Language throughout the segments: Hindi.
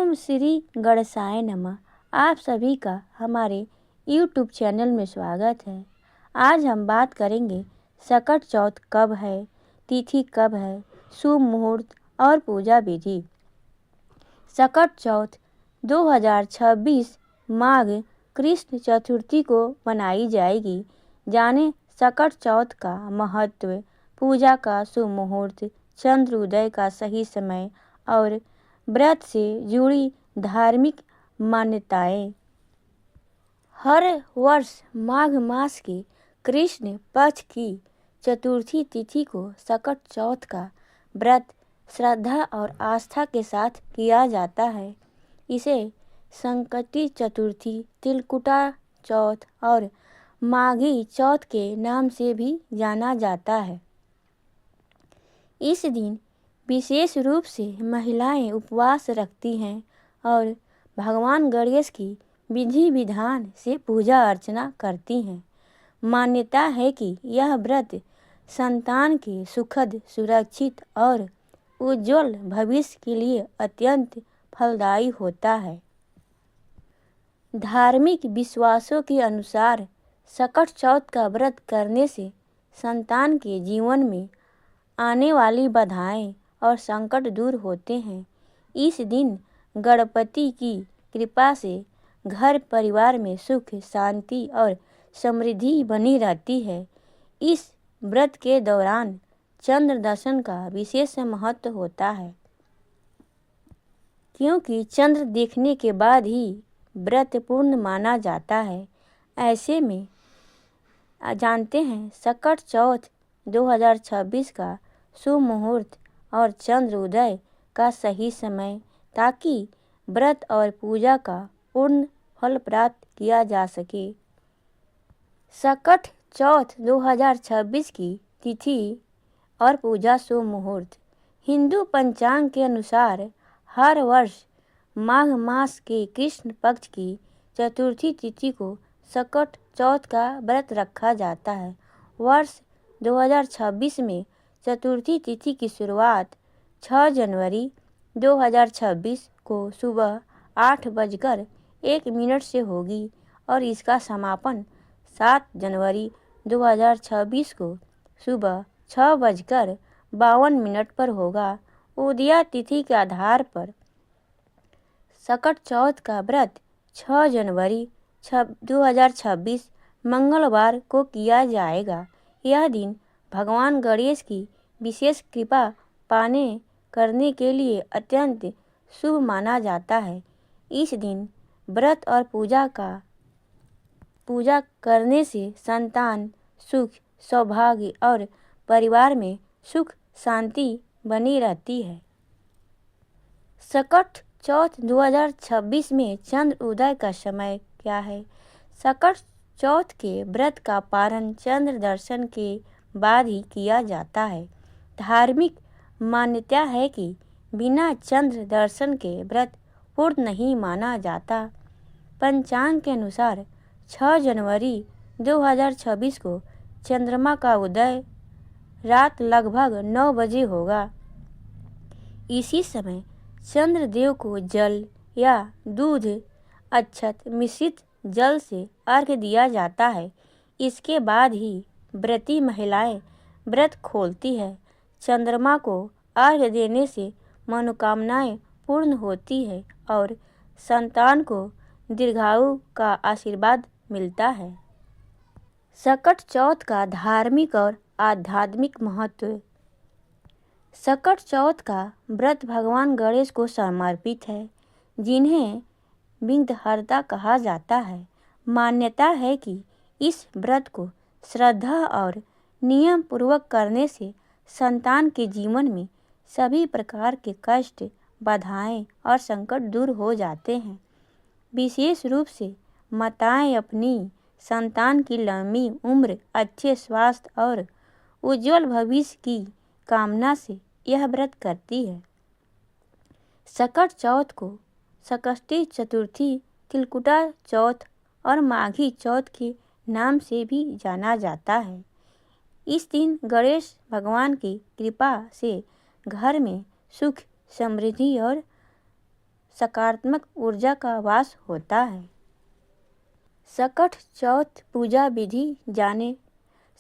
ओम श्री गणेशाय नमः। आप सभी का हमारे YouTube चैनल में स्वागत है। आज हम बात करेंगे सकट चौथ कब है, तिथि कब है, शुभ मुहूर्त और पूजा विधि। सकट चौथ 2026 माघ कृष्ण चतुर्थी को मनाई जाएगी। जाने सकट चौथ का महत्व, पूजा का शुभ मुहूर्त, चंद्र उदय का सही समय और व्रत से जुड़ी धार्मिक मान्यताएं। हर वर्ष माघ मास के कृष्ण पक्ष की चतुर्थी तिथि को सकट चौथ का व्रत श्रद्धा और आस्था के साथ किया जाता है। इसे संकटी चतुर्थी, तिलकुटा चौथ और माघी चौथ के नाम से भी जाना जाता है। इस दिन विशेष रूप से महिलाएं उपवास रखती हैं और भगवान गणेश की विधि विधान से पूजा अर्चना करती हैं। मान्यता है कि यह व्रत संतान के सुखद, सुरक्षित और उज्जवल भविष्य के लिए अत्यंत फलदायी होता है। धार्मिक विश्वासों के अनुसार सकट चौथ का व्रत करने से संतान के जीवन में आने वाली बाधाएं और संकट दूर होते हैं। इस दिन गणपति की कृपा से घर परिवार में सुख, शांति और समृद्धि बनी रहती है। इस व्रत के दौरान चंद्र दर्शन का विशेष महत्व होता है, क्योंकि चंद्र देखने के बाद ही व्रत पूर्ण माना जाता है। ऐसे में जानते हैं सकट चौथ 2026 का शुभ मुहूर्त और चंद्र उदय का सही समय, ताकि व्रत और पूजा का पूर्ण फल प्राप्त किया जा सके। सकट चौथ 2026 की तिथि और पूजा शुभ मुहूर्त। हिंदू पंचांग के अनुसार हर वर्ष माघ मास के कृष्ण पक्ष की चतुर्थी तिथि को सकट चौथ का व्रत रखा जाता है। वर्ष 2026 में चतुर्थी तिथि की शुरुआत 6 जनवरी 2026 को सुबह 8:01 से होगी और इसका समापन 7 जनवरी 2026 को सुबह 6:52 पर होगा। उदया तिथि के आधार पर सकट चौथ का व्रत 6 जनवरी 2026 मंगलवार को किया जाएगा। यह दिन भगवान गणेश की विशेष कृपा पाने करने के लिए अत्यंत शुभ माना जाता है। इस दिन व्रत और पूजा करने से संतान, सुख, सौभाग्य और परिवार में सुख शांति बनी रहती है। सकट चौथ 2026 में चंद्र उदय का समय क्या है? सकट चौथ के व्रत का पारण चंद्र दर्शन के बाद ही किया जाता है। धार्मिक मान्यता है कि बिना चंद्र दर्शन के व्रत पूर्ण नहीं माना जाता। पंचांग के अनुसार 6 जनवरी 2026 को चंद्रमा का उदय रात लगभग 9 बजे होगा। इसी समय चंद्रदेव को जल या दूध, अक्षत मिश्रित जल से अर्घ्य दिया जाता है। इसके बाद ही व्रती महिलाएं व्रत खोलती है। चंद्रमा को अर्घ्य देने से मनोकामनाएं पूर्ण होती है और संतान को दीर्घायु का आशीर्वाद मिलता है। सकट चौथ का धार्मिक और आध्यात्मिक महत्व। सकट चौथ का व्रत भगवान गणेश को समर्पित है, जिन्हें विघ्नहर्ता कहा जाता है। मान्यता है कि इस व्रत को श्रद्धा और नियम पूर्वक करने से संतान के जीवन में सभी प्रकार के कष्ट, बाधाएं और संकट दूर हो जाते हैं। विशेष रूप से माताएं अपनी संतान की लंबी उम्र, अच्छे स्वास्थ्य और उज्जवल भविष्य की कामना से यह व्रत करती है। सकट चौथ को संकष्टी चतुर्थी, तिलकुटा चौथ और माघी चौथ के नाम से भी जाना जाता है। इस दिन गणेश भगवान की कृपा से घर में सुख, समृद्धि और सकारात्मक ऊर्जा का वास होता है। सकट चौथ पूजा विधि जाने।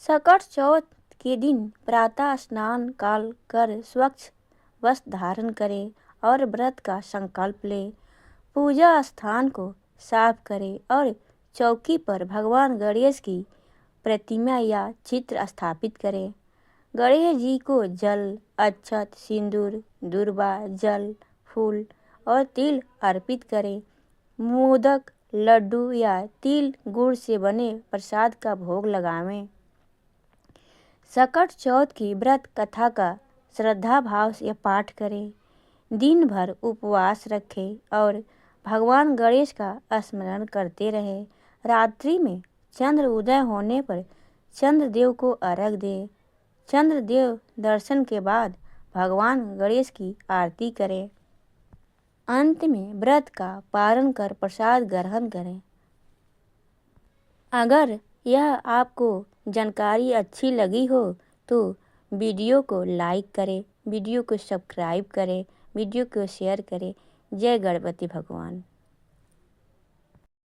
सकट चौथ के दिन प्रातः स्नान काल कर स्वच्छ वस्त्र धारण करें और व्रत का संकल्प लें। पूजा स्थान को साफ करें और चौकी पर भगवान गणेश की प्रतिमा या चित्र स्थापित करें। गणेश जी को जल, अक्षत, सिंदूर, दूर्वा, जल, फूल और तिल अर्पित करें। मोदक, लड्डू या तिल गुड़ से बने प्रसाद का भोग लगावें। सकट चौथ की व्रत कथा का श्रद्धा भाव से पाठ करें। दिन भर उपवास रखें और भगवान गणेश का स्मरण करते रहें। रात्रि में चंद्र उदय होने पर चंद्रदेव को अर्घ्य दें। चंद्रदेव दर्शन के बाद भगवान गणेश की आरती करें। अंत में व्रत का पारण कर प्रसाद ग्रहण करें। अगर यह आपको जानकारी अच्छी लगी हो तो वीडियो को लाइक करें, वीडियो को सब्सक्राइब करें, वीडियो को शेयर करें। जय गणपति भगवान।